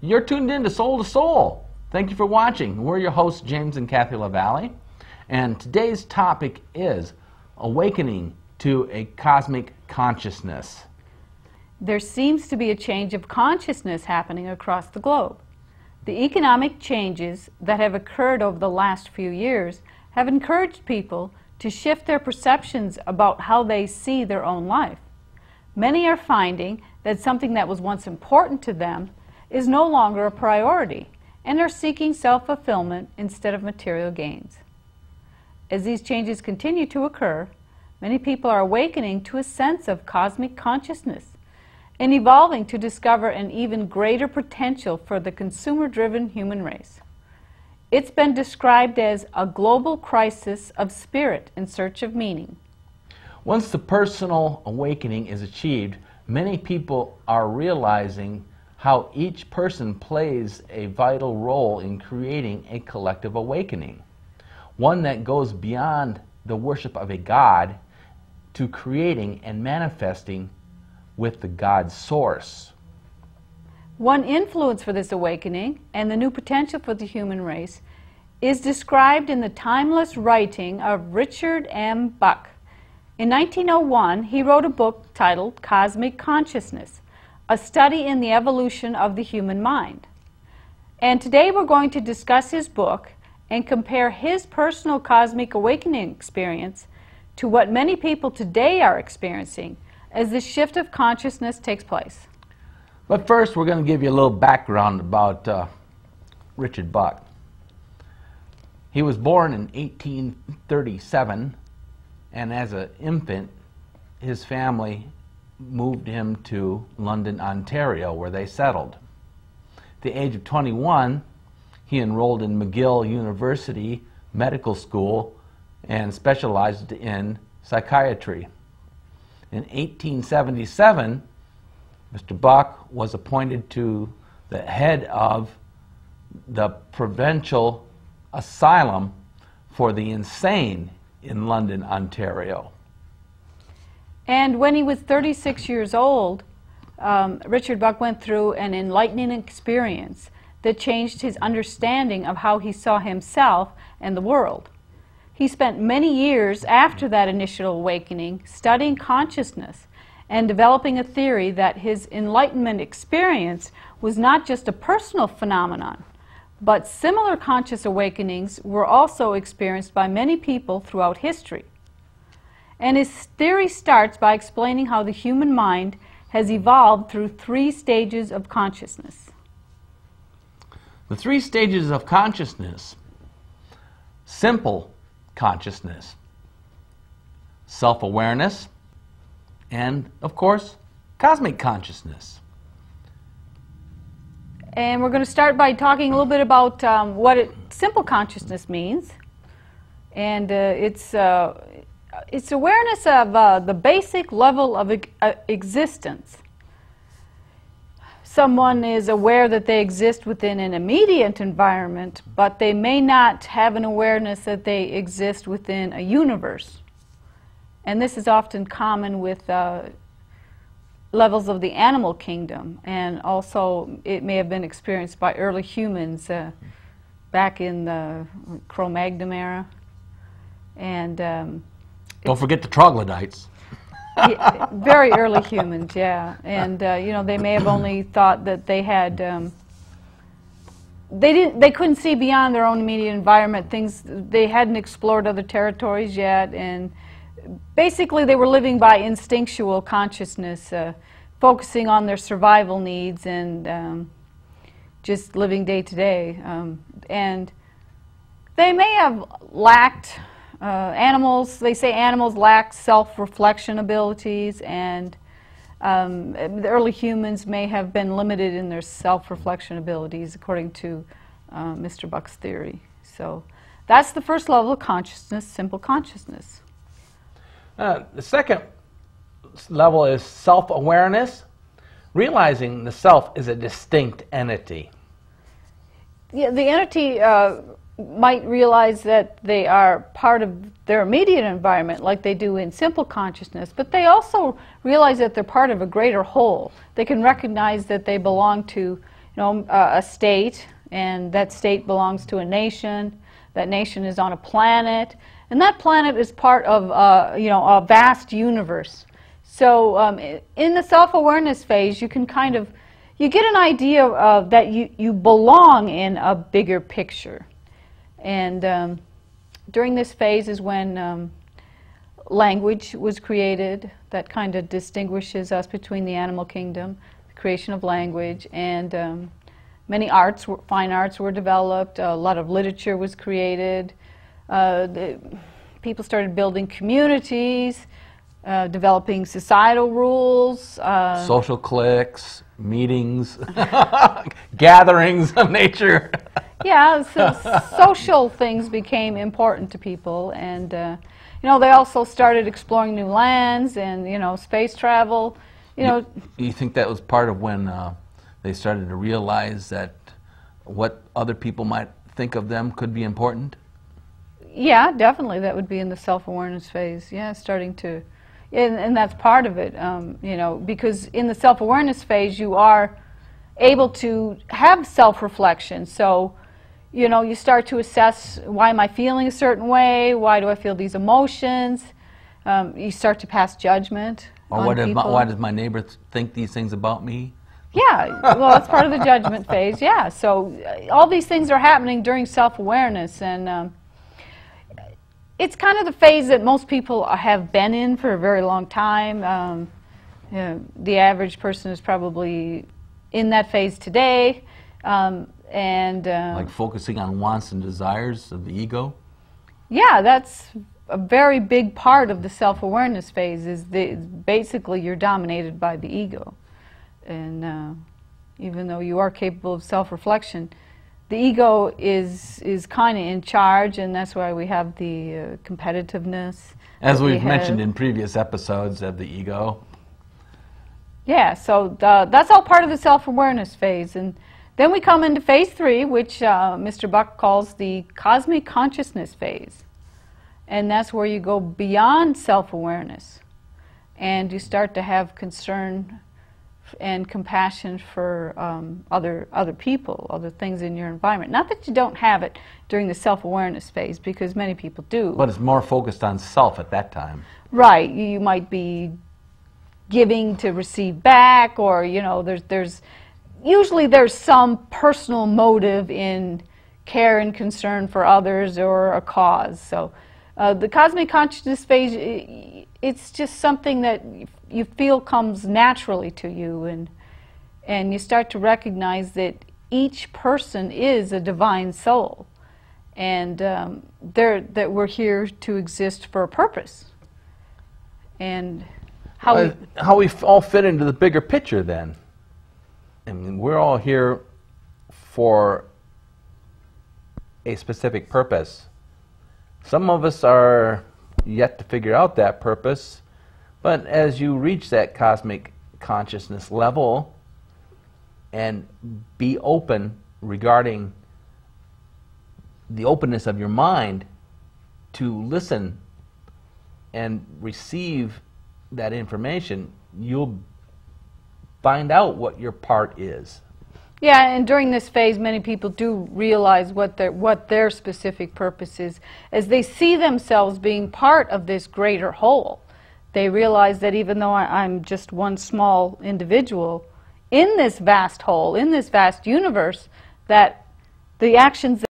You're tuned in to Soul to Soul. Thank you for watching. We're your hosts, James and Cathy LeValley, and today's topic is awakening to a cosmic consciousness. There seems to be a change of consciousness happening across the globe. The economic changes that have occurred over the last few years have encouraged people to shift their perceptions about how they see their own life. Many are finding that something that was once important to them is no longer a priority and are seeking self-fulfillment instead of material gains. As these changes continue to occur, many people are awakening to a sense of cosmic consciousness and evolving to discover an even greater potential for the consumer-driven human race. It's been described as a global crisis of spirit in search of meaning. Once the personal awakening is achieved, many people are realizing how each person plays a vital role in creating a collective awakening, one that goes beyond the worship of a God to creating and manifesting with the God source. One influence for this awakening and the new potential for the human race is described in the timeless writing of Richard M. Bucke. In 1901, he wrote a book titled Cosmic Consciousness, a study in the evolution of the human mind. And today we're going to discuss his book and compare his personal cosmic awakening experience to what many people today are experiencing as the shift of consciousness takes place. But first, we're going to give you a little background about Richard Bucke. He was born in 1837, and as an infant, his family moved him to London, Ontario, where they settled. At the age of 21, he enrolled in McGill University Medical School and specialized in psychiatry. In 1877, Mr. Bucke was appointed to the head of the provincial asylum for the insane in London, Ontario. And when he was 36 years old, Richard Bucke went through an enlightening experience that changed his understanding of how he saw himself and the world. He spent many years after that initial awakening studying consciousness and developing a theory that his enlightenment experience was not just a personal phenomenon, but similar conscious awakenings were also experienced by many people throughout history. And his theory starts by explaining how the human mind has evolved through 3 stages of consciousness. The 3 stages of consciousness: simple consciousness, self-awareness, and, of course, cosmic consciousness. And we're going to start by talking a little bit about what simple consciousness means. And it's awareness of the basic level of existence. Someone is aware that they exist within an immediate environment, but they may not have an awareness that they exist within a universe. And this is often common with levels of the animal kingdom, and also it may have been experienced by early humans back in the Cro-Magnon era. And don't forget the troglodytes. Very early humans, yeah. And you know, they may have only thought that they had they couldn't see beyond their own immediate environment. They hadn't explored other territories yet, and basically they were living by instinctual consciousness, focusing on their survival needs and just living day to day. And they may have lacked they say animals lack self-reflection abilities, and the early humans may have been limited in their self-reflection abilities, according to Mr. Bucke's theory. So that's the first level of consciousness, simple consciousness. The second level is self-awareness, realizing the self is a distinct entity. Yeah, the entity might realize that they are part of their immediate environment like they do in simple consciousness, but they also realize that they're part of a greater whole. They can recognize that they belong to a state, and that state belongs to a nation. That nation is on a planet, and that planet is part of a vast universe. So in the self-awareness phase, you can you get an idea of that you belong in a bigger picture. And during this phase is when language was created. That kind of distinguishes us between the animal kingdom, the creation of language, and many fine arts were developed. A lot of literature was created. People started building communities, developing societal rules. Social cliques, meetings, gatherings of nature. Yeah, so social things became important to people, and they also started exploring new lands and space travel. You think that was part of when they started to realize that what other people might think of them could be important? Yeah, definitely. That would be in the self-awareness phase. Yeah, starting to, and that's part of it. Because in the self-awareness phase, you are able to have self-reflection. So, you start to assess, why am I feeling a certain way? Why do I feel these emotions? You start to pass judgment on people. Why does my neighbor think these things about me? Yeah, well, that's part of the judgment phase. Yeah, so all these things are happening during self-awareness, and it's kind of the phase that most people have been in for a very long time. The average person is probably in that phase today. Like focusing on wants and desires of the ego? Yeah, that's a very big part of the self-awareness phase, is basically you're dominated by the ego. And even though you are capable of self-reflection, the ego is kind of in charge, and that's why we have the competitiveness. As we've mentioned in previous episodes of the ego. Yeah, so that's all part of the self-awareness phase. And then we come into phase 3, which Mr. Bucke calls the cosmic consciousness phase. And that's where you go beyond self-awareness, and you start to have concern and compassion for other people, other things in your environment. Not that you don't have it during the self-awareness phase, because many people do. But it's more focused on self at that time. Right. You might be giving to receive back, or usually there's some personal motive in care and concern for others or a cause. So the cosmic consciousness phase, it's just something that you feel comes naturally to you, and you start to recognize that each person is a divine soul, and that we're here to exist for a purpose. And how we all fit into the bigger picture then. I mean, we're all here for a specific purpose. Some of us are yet to figure out that purpose, but as you reach that cosmic consciousness level and be open regarding the openness of your mind to listen and receive that information, you'll find out what your part is. Yeah, and during this phase, many people do realize what their specific purpose is, as they see themselves being part of this greater whole. They realize that even though I'm just one small individual in this vast whole, in this vast universe, that the actions